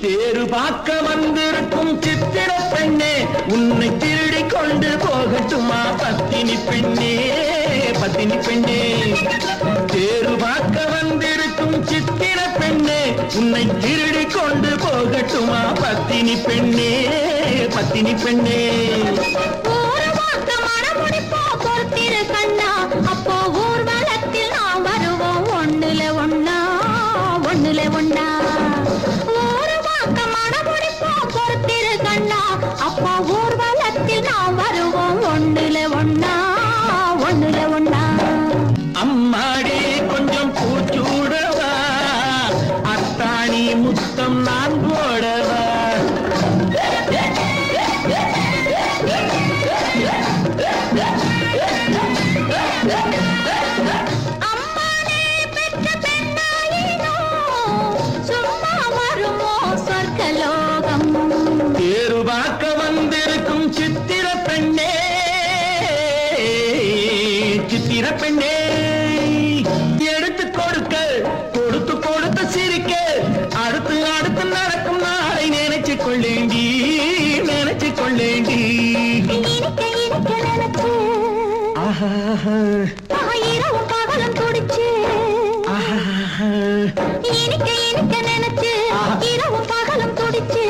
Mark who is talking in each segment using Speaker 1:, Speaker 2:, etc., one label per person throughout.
Speaker 1: தேரு பார்க்க வந்திருக்கும் சித்திர பெண்ணே, உன்னை திருடி கொண்டு போகட்டுமா பத்தினி பெண்ணே, பத்தினி பெண்ணே. தேரு பார்க்க வந்திருக்கும் சித்திர பெண்ணே, உன்னை திருடி கொண்டு போகட்டுமா பத்தினி பெண்ணே, பத்தினி பெண்ணே.
Speaker 2: அப்போ ஊர்வலத்தில் நாம் வருவோம் ஒண்ணுல ஒண்ணா, ஒண்ணுல ஒண்ணா. அப்பா ஊர்வலத்தில் நாம் வருவோம் ஒண்ணுல ஒண்ணா, ஒண்ணுல ஒண்ணா.
Speaker 1: அம்மாடி கொஞ்சம் பூச்சூடவா, அத்தாணி முத்தம் நான் போடவா.
Speaker 2: அம்மானே பெற்ற பெண்ணாயினோ சும்மா வருமோ சொர்க்கலோகம்.
Speaker 1: தேரு பார்க்க வந்திருக்கும் சித்திர பெண்ணே, சித்திர பெண்ணே. எடுத்து கொடுக்க கொடுத்து கொடுத்து சிரிக்க, அடுத்து அடுத்து நடக்கும் நாளை நினைச்சு கொள்ளேண்டி, நினைச்சு கொள்ளேண்டி.
Speaker 2: இனிக்க இனிக்க நினைச்சு இரவும் பகலும் துடிச்சு, இனிக்க இனிக்க நினைச்சு இரவும் பகலும் துடிச்சு,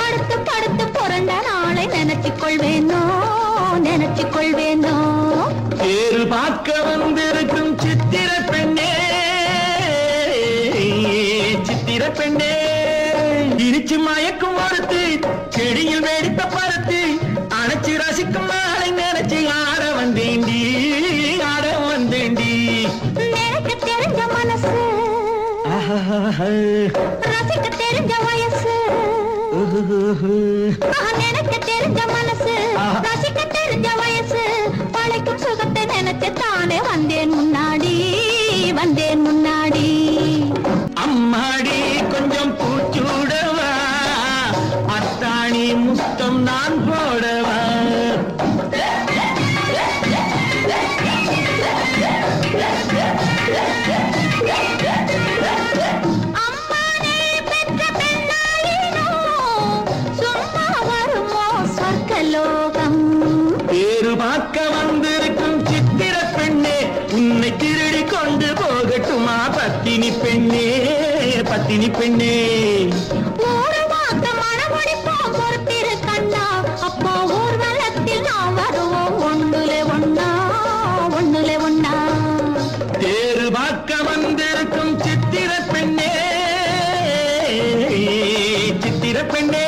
Speaker 2: படுத்து படுத்து புரண்ட நாளை நினைச்சு கொள்வேனோ, நினைச்சு கொள்வேனோ.
Speaker 1: தேரு பார்க்க வந்திருக்கும் சித்திர பெண்ணே, சித்திர பெண்ணே. இனிச்சு மயக்கும் ஒருத்து, செடியில் வெடித்த பருத்து, அணைச்சு ரசிக்கும் நாளை நினைச்சு ஆட வந்தேண்டி, ஆட வந்தேண்டி.
Speaker 2: நினைக்க தெரிஞ்ச மனசு, ரசிக்க தெரிஞ்ச வயசு. நினைக்க தெரிஞ்ச மனசு, ரசிக்க தெரிஞ்ச வயசு. பழைக்கும் சுகத்தை நினைச்சு தானே வந்தேன் முன்னாடி, வந்தேன் முன்னாடி.
Speaker 1: அம்மாடி கொஞ்சம் பூச்சூடவா, அத்தாணி முத்தம் நான் போடவா.
Speaker 2: அம்மானே பெற்ற பெண்ணாயினோ சும்மா வருமோ சொர்க்கலோகம்.
Speaker 1: தேரு பார்க்க வந்திருக்கும் சித்திர பெண்ணே, உன்னை திருடி கொண்டு போகட்டுமா பத்தினி பெண்ணே, பத்தினி பெண்ணே.
Speaker 2: ஒரு வாக்கு மனமுடிப்போம் பொறுத்திரு கண்ணா, அப்போ ஊர்வலத்தில் நாம் வருவோம் ஒண்ணுல ஒண்ணா, ஒண்ணுல ஒண்ணா.
Speaker 1: தேரு பார்க்க வந்திருக்கும் சித்திர பெண்ணே, சித்திர பெண்ணே.